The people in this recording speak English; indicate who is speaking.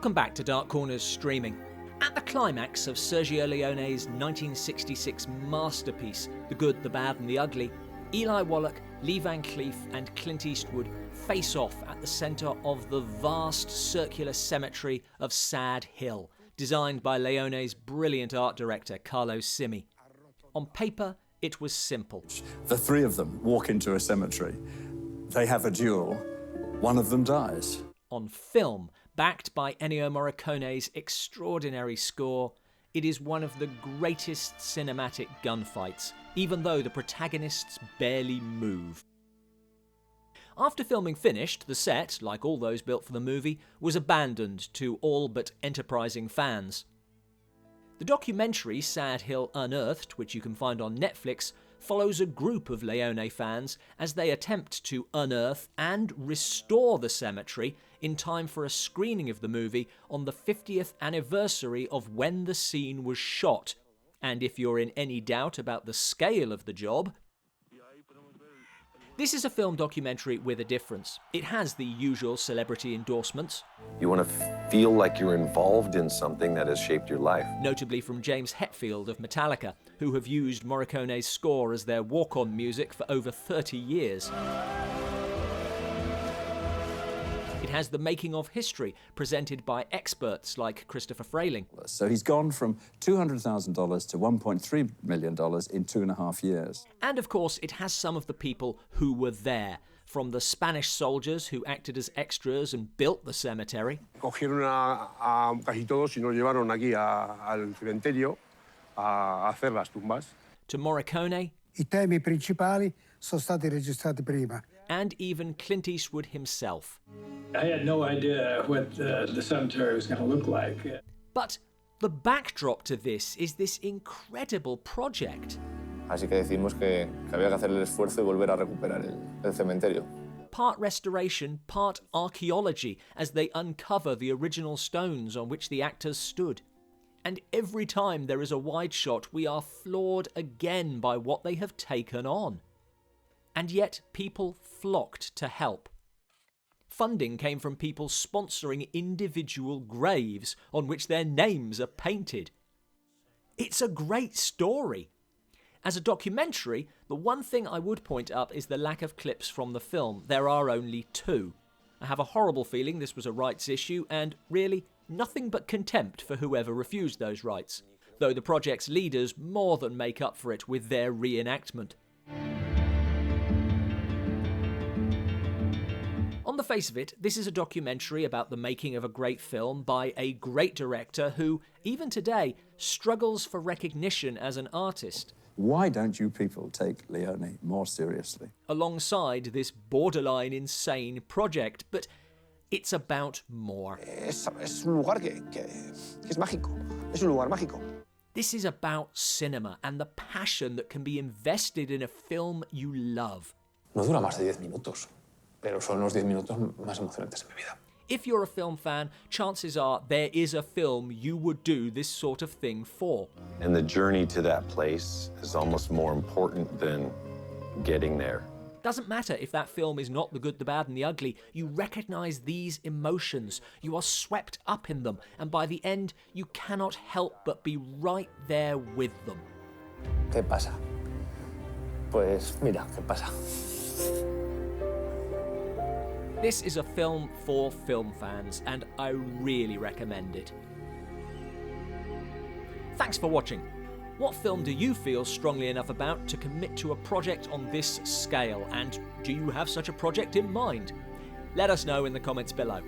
Speaker 1: Welcome back to Dark Corners Streaming. At the climax of Sergio Leone's 1966 masterpiece, The Good, the Bad and the Ugly, Eli Wallach, Lee Van Cleef and Clint Eastwood face off at the centre of the vast circular cemetery of Sad Hill, designed by Leone's brilliant art director Carlo Simi. On paper, it was simple.
Speaker 2: The three of them walk into a cemetery. They have a duel. One of them dies.
Speaker 1: On film, backed by Ennio Morricone's extraordinary score, it is one of the greatest cinematic gunfights, even though the protagonists barely move. After filming finished, the set, like all those built for the movie, was abandoned to all but enterprising fans. The documentary Sad Hill Unearthed, which you can find on Netflix, follows a group of Leone fans as they attempt to unearth and restore the cemetery in time for a screening of the movie on the 50th anniversary of when the scene was shot. And if you're in any doubt about the scale of the job, this is a film documentary with a difference. It has the usual celebrity endorsements.
Speaker 3: You want to feel like you're involved in something that has shaped your life.
Speaker 1: Notably from James Hetfield of Metallica, who have used Morricone's score as their walk-on music for over 30 years. It has the making of history, presented by experts like Christopher Frayling.
Speaker 2: So he's gone from $200,000 to $1.3 million in 2.5 years.
Speaker 1: And of course, it has some of the people who were there, from the Spanish soldiers who acted as extras and built the cemetery,
Speaker 4: Cogieron a casi todos y nos llevaron aquí al cementerio a hacer las tumbas.
Speaker 1: to Morricone,
Speaker 5: I temi principali sono stati registrati prima.
Speaker 1: and even Clint Eastwood himself.
Speaker 6: I had no idea what the cemetery was going to look like.
Speaker 1: But the backdrop to this is this incredible project.
Speaker 7: Así que decidimos que había que hacer el esfuerzo y volver a recuperar el cementerio.
Speaker 1: Part restoration, part archaeology, as they uncover the original stones on which the actors stood. And every time there is a wide shot, we are floored again by what they have taken on. And yet people flocked to help. Funding came from people sponsoring individual graves on which their names are painted. It's a great story. As a documentary, the one thing I would point up is the lack of clips from the film. There are only 2. I have a horrible feeling this was a rights issue, and really, nothing but contempt for whoever refused those rights, though the project's leaders more than make up for it with their reenactment. On the face of it, this is a documentary about the making of a great film by a great director who, even today, struggles for recognition as an artist.
Speaker 2: Why don't you people take Leone more seriously?
Speaker 1: Alongside this borderline insane project, but it's about more.
Speaker 4: Es un lugar que es mágico. Es un lugar mágico.
Speaker 1: This is about cinema and the passion that can be invested in a film you love.
Speaker 7: No dura más de 10 minutos, pero son los 10 minutos más emocionantes de mi vida.
Speaker 1: If you're a film fan, chances are there is a film you would do this sort of thing for.
Speaker 3: And the journey to that place is almost more important than getting there.
Speaker 1: Doesn't matter if that film is not The Good, the Bad and the Ugly, you recognise these emotions, you are swept up in them, and by the end you cannot help but be right there with them.
Speaker 7: ¿Qué pasa? Pues mira, ¿qué pasa?
Speaker 1: This is a film for film fans, and I really recommend it. Thanks for watching. What film do you feel strongly enough about to commit to a project on this scale, and do you have such a project in mind? Let us know in the comments below.